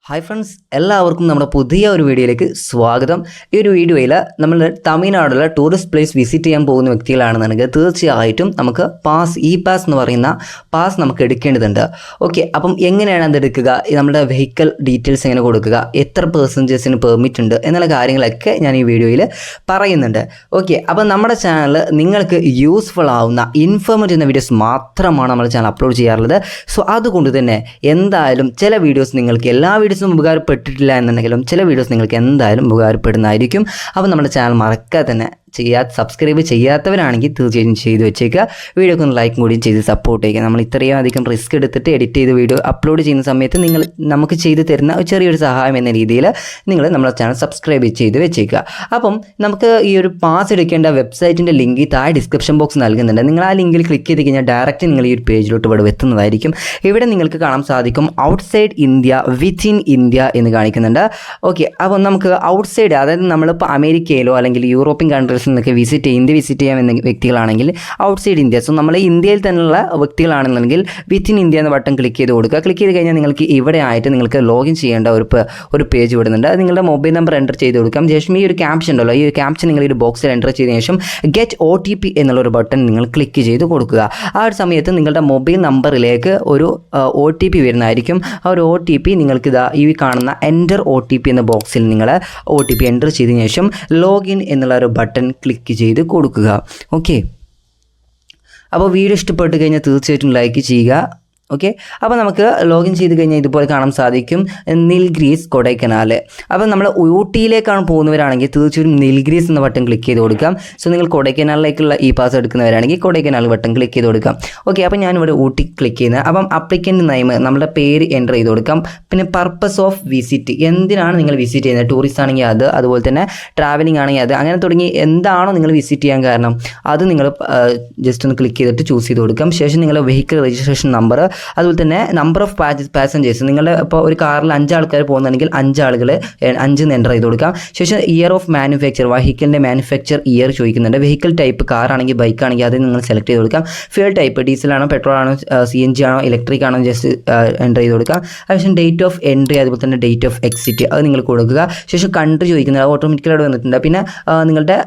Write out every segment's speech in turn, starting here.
Hi friends, എല്ലാവർക്കും നമ്മുടെ പുതിയ ഒരു വീഡിയോയിലേക്ക് സ്വാഗതം. ഈ ഒരു വീഡിയോയിൽ നമ്മൾ തമിഴ്നാടുള്ള ടൂറിസ്റ്റ് പ്ലേസ് വിസിറ്റ് ചെയ്യാൻ പോകുന്ന വ്യക്തികളാണെന്നുണ്ടെങ്കിൽ തീർച്ചയായിട്ടും നമുക്ക് ഇ പാസ് എന്ന് പറയുന്ന പാസ് നമുക്ക് എടുക്കേണ്ടതുണ്ട്. ഓക്കെ, അപ്പം എങ്ങനെയാണ് അത് എടുക്കുക, നമ്മുടെ വെഹിക്കിൾ ഡീറ്റെയിൽസ് എങ്ങനെ കൊടുക്കുക, എത്ര പെർസെൻറ്റേജിന് പെർമിറ്റ് ഉണ്ട് എന്നുള്ള കാര്യങ്ങളൊക്കെ ഞാൻ ഈ വീഡിയോയിൽ പറയുന്നുണ്ട്. ഓക്കെ, അപ്പം നമ്മുടെ ചാനൽ നിങ്ങൾക്ക് യൂസ്ഫുൾ ആവുന്ന ഇൻഫോർമേറ്റീവ് എന്ന വീഡിയോസ് മാത്രമാണ് നമ്മുടെ ചാനൽ അപ്ലോഡ് ചെയ്യാറുള്ളത്. സോ അതുകൊണ്ട് തന്നെ എന്തായാലും ചില വീഡിയോസ് നിങ്ങൾക്ക് എല്ലാ വീഡിയോസും ഉപകാരപ്പെട്ടിട്ടില്ല എന്നുണ്ടെങ്കിലും ചില വീഡിയോസ് നിങ്ങൾക്ക് എന്തായാലും ഉപകാരപ്പെടുന്നതായിരിക്കും. അപ്പോൾ നമ്മുടെ ചാനൽ മറക്കാതെ തന്നെ സബ്സ്ക്രൈബ് ചെയ്യാത്തവരാണെങ്കിൽ തീർച്ചയായും ചെയ്ത് വെച്ചേക്കുക. വീഡിയോക്ക് ഒന്ന് ലൈക്കും കൂടിയും ചെയ്ത് സപ്പോർട്ട് ചെയ്യുക. നമ്മൾ ഇത്രയും അധികം റിസ്ക് എടുത്തിട്ട് എഡിറ്റ് ചെയ്ത് വീഡിയോ അപ്ലോഡ് ചെയ്യുന്ന സമയത്ത് നമുക്ക് ചെയ്ത് തരുന്ന ചെറിയൊരു സഹായം എന്ന രീതിയിൽ നിങ്ങൾ നമ്മുടെ ചാനൽ സബ്സ്ക്രൈബ് ചെയ്ത് വെച്ചേക്കുക. അപ്പം നമുക്ക് ഈ ഒരു പാസ് എടുക്കേണ്ട വെബ്സൈറ്റിൻ്റെ ലിങ്ക് താഴെ ഡിസ്ക്രിപ്ഷൻ ബോക്സ് നൽകുന്നുണ്ട്. നിങ്ങൾ ആ ലിങ്കിൽ ക്ലിക്ക് ചെയ്ത് കഴിഞ്ഞാൽ ഡയറക്റ്റ് നിങ്ങൾ ഈ ഒരു പേജിലോട്ട് ഇവിടെ എത്തുന്നതായിരിക്കും. ഇവിടെ നിങ്ങൾക്ക് കാണാൻ സാധിക്കും ഔട്ട്സൈഡ് ഇന്ത്യ, വിത്തിൻ ഇന്ത്യ എന്ന് കാണിക്കുന്നുണ്ട്. ഓക്കെ, അപ്പോൾ നമുക്ക് ഔട്ട്സൈഡ്, അതായത് നമ്മളിപ്പോൾ അമേരിക്കയിലോ അല്ലെങ്കിൽ യൂറോപ്യൻ കൺട്രീസ് ഇന്ത്യ വിസിറ്റ് ചെയ്യാൻ എന്ന വ്യക്തികളാണെങ്കിൽ ഔട്ട്സൈഡ് ഇന്ത്യ. സോ നമ്മൾ ഇന്ത്യയിൽ തന്നെയുള്ള വ്യക്തികളാണെന്നുണ്ടെങ്കിൽ വിത്തിൻ ഇന്ത്യ എന്ന ബട്ടൺ ക്ലിക്ക് ചെയ്ത് കൊടുക്കുക. ക്ലിക്ക് ചെയ്ത് കഴിഞ്ഞാൽ നിങ്ങൾക്ക് ഇവിടെ ആയിട്ട് നിങ്ങൾക്ക് ലോഗിൻ ചെയ്യേണ്ട ഒരു പേജ് വിടുന്നുണ്ട്. അത് നിങ്ങളുടെ മൊബൈൽ നമ്പർ എൻ്റർ ചെയ്ത് കൊടുക്കാം. ശേഷം ഈ ഒരു ക്യാപ്ഷൻ ഉണ്ടല്ലോ, ഈ ഒരു ക്യാപ്ഷൻ നിങ്ങൾ ഈ ഒരു ബോക്സിൽ എൻ്റർ ചെയ്തതിനു ശേഷം ഗെറ്റ് OTP എന്നുള്ളൊരു ബട്ടൺ നിങ്ങൾ ക്ലിക്ക് ചെയ്ത് കൊടുക്കുക. ആ ഒരു സമയത്ത് നിങ്ങളുടെ മൊബൈൽ നമ്പറിലേക്ക് ഒരു OTP വരുന്നതായിരിക്കും. ആ ഒരു OTP നിങ്ങൾക്ക് ഈ കാണുന്ന എൻ്റർ OTP എന്ന ബോക്സിൽ നിങ്ങൾ OTP എൻ്റർ ചെയ്തതിനു ശേഷം ലോഗിൻ എന്നുള്ള ഒരു ബട്ടൺ ക്ലിക്ക് ചെയ്ത് കൊടുക്കുക. ഓക്കെ, അപ്പോൾ വീഡിയോ ഇഷ്ടപ്പെട്ട് കഴിഞ്ഞാൽ തീർച്ചയായിട്ടും ലൈക്ക് ചെയ്യുക. ഓക്കെ, അപ്പോൾ നമുക്ക് ലോഗിൻ ചെയ്ത് കഴിഞ്ഞാൽ ഇതുപോലെ കാണാൻ സാധിക്കും നീൽഗ്രീസ് കൊടൈക്കനാൽ. അപ്പോൾ നമ്മൾ ഊട്ടിയിലേക്കാണ് പോകുന്നവരാണെങ്കിൽ തീർച്ചയായും നീൽഗ്രീസ് എന്ന ബട്ടൺ ക്ലിക്ക് ചെയ്ത് കൊടുക്കാം. സോ നിങ്ങൾ കൊടൈക്കനാലിലേക്കുള്ള ഈ പാസ് എടുക്കുന്നവരാണെങ്കിൽ കൊടൈക്കനാൽ ബട്ടൺ ക്ലിക്ക് ചെയ്ത് കൊടുക്കാം. ഓക്കെ, അപ്പോൾ ഞാനിവിടെ ഊട്ടി ക്ലിക്ക് ചെയ്യുന്നത്. അപ്പം അപ്ലിക്കൻ്റ് നെയിം നമ്മുടെ പേര് എൻ്റർ ചെയ്ത് കൊടുക്കാം. പിന്നെ പർപ്പസ് ഓഫ് വിസിറ്റ്, എന്തിനാണ് നിങ്ങൾ വിസിറ്റ് ചെയ്യുന്നത്, ടൂറിസ്റ്റ് ആണെങ്കിൽ അത്, അതുപോലെ തന്നെ ട്രാവലിംഗ് ആണെങ്കിൽ അത്, അങ്ങനെ തുടങ്ങി എന്താണോ നിങ്ങൾ വിസിറ്റ് ചെയ്യാൻ കാരണം അത് നിങ്ങൾ ജസ്റ്റ് ഒന്ന് ക്ലിക്ക് ചെയ്തിട്ട് ചൂസ് ചെയ്ത് കൊടുക്കാം. ശേഷം നിങ്ങളുടെ വെഹിക്കിൾ രജിസ്ട്രേഷൻ നമ്പർ, അതുപോലെ തന്നെ നമ്പർ ഓഫ് പാസഞ്ചേഴ്സ്, നിങ്ങളുടെ ഇപ്പോൾ ഒരു കാറിൽ 5 ആൾക്കാർ പോകുന്നുണ്ടെങ്കിൽ 5 ആളുകൾ 5 എൻ്റർ ചെയ്ത് കൊടുക്കാം. ശേഷം ഇയർ ഓഫ് മാനുഫാക്ചർ, വെഹിക്കിളിൻ്റെ മാനുഫാക്ചർ ഇയർ ചോദിക്കുന്നുണ്ട്. വെഹിക്കിൾ ടൈപ്പ് കാർ ആണെങ്കിൽ ബൈക്ക് ആണെങ്കിൽ അത് നിങ്ങൾ സെലക്ട് ചെയ്ത് കൊടുക്കാം. ഫ്യൂൽ ടൈപ്പ് ഡീസലാണോ പെട്രോൾ ആണോ CNG ആണോ ഇലക്ട്രിക് ആണോ ജസ്റ്റ് എൻ്റർ ചെയ്ത് കൊടുക്കാം. അതിനുശേഷം ഡേറ്റ് ഓഫ് എൻട്രി അതുപോലെ തന്നെ ഡേറ്റ് ഓഫ് എക്സിറ്റ് അത് നിങ്ങൾ കൊടുക്കുക. ശേഷം കൺട്രി ചോദിക്കുന്നത് ഓട്ടോമാറ്റിക്കലി അവിടെ വന്നിട്ടുണ്ട്. പിന്നെ നിങ്ങളുടെ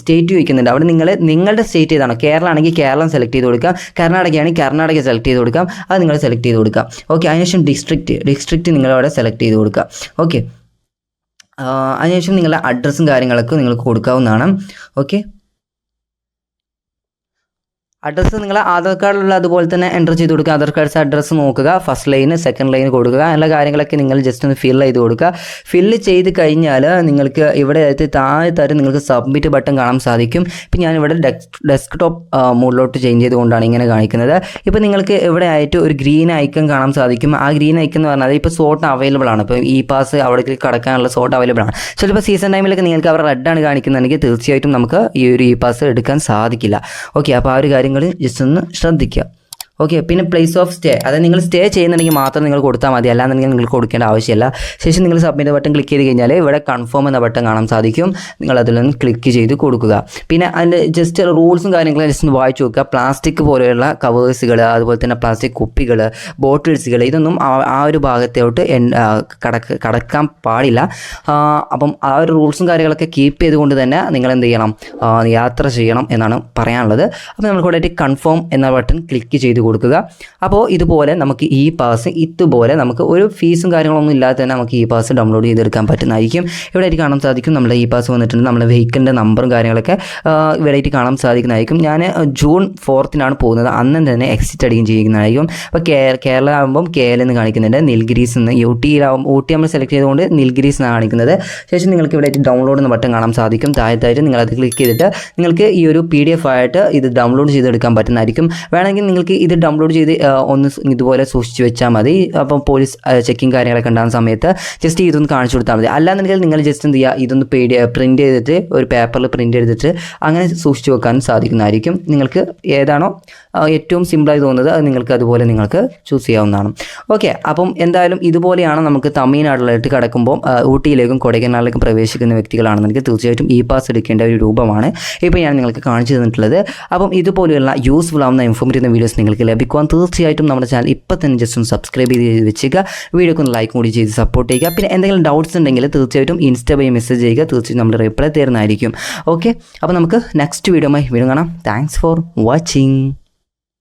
സ്റ്റേറ്റ് ചോദിക്കുന്നുണ്ട്. അവിടെ നിങ്ങളുടെ സ്റ്റേറ്റ് ഏതാണോ, കേരള ആണെങ്കിൽ കേരളം സെലക്ട് ചെയ്ത് കൊടുക്കാം, കർണാടക ആണെങ്കിൽ കർണാടക സെലക്ട് ചെയ്ത് കൊടുക്കാം. അത് നിങ്ങൾ സെലക്ട് ചെയ്ത് കൊടുക്കുക. ഓക്കെ, അതിനുശേഷം ഡിസ്ട്രിക്റ്റ് നിങ്ങളവിടെ സെലക്ട് ചെയ്ത് കൊടുക്കുക. ഓക്കെ, അതിനുശേഷം നിങ്ങളുടെ അഡ്രസ്സും കാര്യങ്ങളൊക്കെ നിങ്ങൾക്ക് കൊടുക്കാവുന്നതാണ്. ഓക്കെ, അഡ്രസ്സ് നിങ്ങൾ ആധാർ കാർഡിലുള്ള അതുപോലെ തന്നെ എൻ്റർ ചെയ്ത് കൊടുക്കുക. ആധാർ കാർഡ്സ് അഡ്രസ്സ് നോക്കുക, ഫസ്റ്റ് ലൈന് സെക്കൻഡ് ലൈന് കൊടുക്കുക. എല്ലാ കാര്യങ്ങളൊക്കെ നിങ്ങൾ ജസ്റ്റ് ഒന്ന് ഫില്ല് ചെയ്ത് കൊടുക്കുക. ഫില്ല് ചെയ്ത് കഴിഞ്ഞാൽ നിങ്ങൾക്ക് ഇവിടെ താഴെ നിങ്ങൾക്ക് സബ്മിറ്റ് ബട്ടൺ കാണാൻ സാധിക്കും. ഇപ്പം ഞാനിവിടെ ഡെസ്ക്ടോപ്പ് മോഡിലോട്ട് ചേഞ്ച് ചെയ്തുകൊണ്ടാണ് ഇങ്ങനെ കാണിക്കുന്നത്. ഇപ്പോൾ നിങ്ങൾക്ക് ഇവിടെ ആയിട്ട് ഒരു ഗ്രീൻ ഐക്കൺ കാണാൻ സാധിക്കും. ആ ഗ്രീൻ ഐക്കൺ എന്ന് പറഞ്ഞാൽ ഇപ്പോൾ സോട്ട് അവൈലബിൾ ആണ്. ഇപ്പോൾ ഈ പാസ് അവിടേക്ക് കടക്കാനുള്ള സോട്ട് അവൈലബിൾ ആണ്. ചിലപ്പോൾ സീസൺ ടൈമിലൊക്കെ നിങ്ങൾക്ക് അവർ റെഡാണ് കാണിക്കുന്നുണ്ടെങ്കിൽ തീർച്ചയായിട്ടും നമുക്ക് ഈ ഒരു പാസ് എടുക്കാൻ സാധിക്കില്ല. ഓക്കെ, അപ്പോൾ ആ ഒരു കാര്യം ജസ്റ്റ് ഒന്ന് ശ്രദ്ധിക്കുക. ഓക്കെ, പിന്നെ പ്ലേസ് ഓഫ് സ്റ്റേ, അതായത് നിങ്ങൾ സ്റ്റേ ചെയ്യുന്നുണ്ടെങ്കിൽ മാത്രം നിങ്ങൾ കൊടുത്താൽ മതി, അല്ലാന്നുണ്ടെങ്കിൽ നിങ്ങൾ കൊടുക്കേണ്ട ആവശ്യമില്ല. ശേഷം നിങ്ങൾ സബ്മിറ്റ് ബട്ടൺ ക്ലിക്ക് ചെയ്ത് കഴിഞ്ഞാൽ ഇവിടെ കൺഫേം എന്ന ബട്ടൺ കാണാൻ സാധിക്കും. നിങ്ങൾ അതിലൊന്ന് ക്ലിക്ക് ചെയ്ത് കൊടുക്കുക. പിന്നെ അതിൻ്റെ ജസ്റ്റ് റൂൾസും കാര്യങ്ങളും ജസ്റ്റ് ഒന്ന് വായിച്ച് നോക്കുക. പ്ലാസ്റ്റിക് പോലെയുള്ള കവേഴ്സുകൾ, അതുപോലെ തന്നെ പ്ലാസ്റ്റിക് കുപ്പികൾ, ബോട്ടിൽസുകൾ, ഇതൊന്നും ആ ഒരു ഭാഗത്തോട്ട് കടക്കാൻ പാടില്ല. അപ്പം ആ ഒരു റൂൾസും കാര്യങ്ങളൊക്കെ കീപ്പ് ചെയ്തുകൊണ്ട് തന്നെ നിങ്ങൾ എന്ത് ചെയ്യണം, യാത്ര ചെയ്യണം എന്നാണ് പറയാനുള്ളത്. അപ്പോൾ നമ്മൾ കൂടെ കൺഫേം എന്ന ബട്ടൺ ക്ലിക്ക് ചെയ്ത് കൊടുക്കുക. അപ്പോൾ ഇതുപോലെ നമുക്ക് ഈ പാസ് ഇതുപോലെ നമുക്ക് ഒരു ഫീസും കാര്യങ്ങളൊന്നും ഇല്ലാതെ തന്നെ നമുക്ക് ഈ പാസ് ഡൗൺലോഡ് ചെയ്തെടുക്കാൻ പറ്റുന്നതായിരിക്കും. ഇവിടെ ആയിട്ട് കാണാൻ സാധിക്കും നമ്മുടെ ഈ പാസ് വന്നിട്ടുണ്ട്. നമ്മുടെ വെഹിക്കിളിൻ്റെ നമ്പറും കാര്യങ്ങളൊക്കെ ഇവിടെ ആയിട്ട് കാണാൻ സാധിക്കുന്നതായിരിക്കും. ഞാൻ ജൂൺ 4-നാണ് പോകുന്നത്. അന്ന് തന്നെ എക്സിറ്റ് അടിക്കുകയും ചെയ്യുന്നതായിരിക്കും. അപ്പോൾ കേരള ആകുമ്പം KL എന്ന് കാണിക്കുന്നുണ്ട്, നീൽഗിരീസ് എന്ന്. ഊട്ടി നമ്മൾ സെലക്ട് ചെയ്തുകൊണ്ട് നീൽഗിരീസ് എന്നാണ് കാണിക്കുന്നത്. ശേഷം നിങ്ങൾക്ക് ഇവിടെ ആയിട്ട് ഡൗൺലോഡ് എന്ന ബട്ടൺ കാണാൻ സാധിക്കും. താഴത്തായിട്ട് നിങ്ങളത് ക്ലിക്ക് ചെയ്തിട്ട് നിങ്ങൾക്ക് ഈ ഒരു PDF ആയിട്ട് ഇത് ഡൗൺലോഡ് ചെയ്തെടുക്കാൻ പറ്റുന്നതായിരിക്കും. വേണമെങ്കിൽ നിങ്ങൾക്ക് ഇത് ഡൗൺലോഡ് ചെയ്ത് ഒന്ന് ഇതുപോലെ സൂക്ഷിച്ച് വെച്ചാൽ മതി. അപ്പം പോലീസ് ചെക്കിങ് കാര്യങ്ങളൊക്കെ ഉണ്ടാകുന്ന സമയത്ത് ജസ്റ്റ് ഇതൊന്ന് കാണിച്ചു കൊടുത്താൽ മതി. അല്ലാന്നുണ്ടെങ്കിൽ നിങ്ങൾ ജസ്റ്റ് എന്ത് ചെയ്യുക, ഇതൊന്ന് പ്രിൻറ്റ് ചെയ്തിട്ട് ഒരു പേപ്പറിൽ പ്രിൻറ്റ് ചെയ്തിട്ട് അങ്ങനെ സൂക്ഷിച്ച് വെക്കാൻ സാധിക്കുന്നതായിരിക്കും. നിങ്ങൾക്ക് ഏതാണോ ഏറ്റവും സിമ്പിളായി തോന്നുന്നത് അത് നിങ്ങൾക്ക് അതുപോലെ നിങ്ങൾക്ക് ചൂസ് ചെയ്യാവുന്നതാണ്. ഓക്കെ, അപ്പം എന്തായാലും ഇതുപോലെയാണ് നമുക്ക് തമിഴ്നാട്ടിലായിട്ട് കിടക്കുമ്പോൾ ഊട്ടിയിലേക്കും കൊടൈക്കനാലിലേക്കും പ്രവേശിക്കുന്ന വ്യക്തികളാണെന്നുണ്ടെങ്കിൽ തീർച്ചയായിട്ടും ഈ പാസ് എടുക്കേണ്ട ഒരു രൂപമാണ് ഇപ്പോൾ ഞാൻ നിങ്ങൾക്ക് കാണിച്ചു തന്നിട്ടുള്ളത്. അപ്പം ഇതുപോലെയുള്ള യൂസ്ഫുൾ ആവുന്ന ഇൻഫോർമേറ്റീവ് വീഡിയോസ് നിങ്ങൾക്ക് നിങ്ങൾക്ക് ലഭിക്കുവാൻ തീർച്ചയായിട്ടും നമ്മുടെ ചാനൽ ഇപ്പോൾ തന്നെ ജസ്റ്റ് ഒന്ന് സബ്സ്ക്രൈബ് ചെയ്ത് വെച്ചേക്കുക. വീഡിയോക്ക് ഒന്ന് ലൈക്ക് കൂടി ചെയ്ത് സപ്പോർട്ട് ചെയ്യുക. പിന്നെ എന്തെങ്കിലും ഡൗട്ട്സ് ഉണ്ടെങ്കിൽ തീർച്ചയായിട്ടും ഇൻസ്റ്റ വഴി മെസ്സേജ് ചെയ്യുക. തീർച്ചയായും നമ്മൾ റിപ്ലൈ തരുന്നതായിരിക്കും. ഓക്കെ, അപ്പോൾ നമുക്ക് നെക്സ്റ്റ് വീഡിയോയുമായി വീണ്ടും കാണാം. Thanks for watching.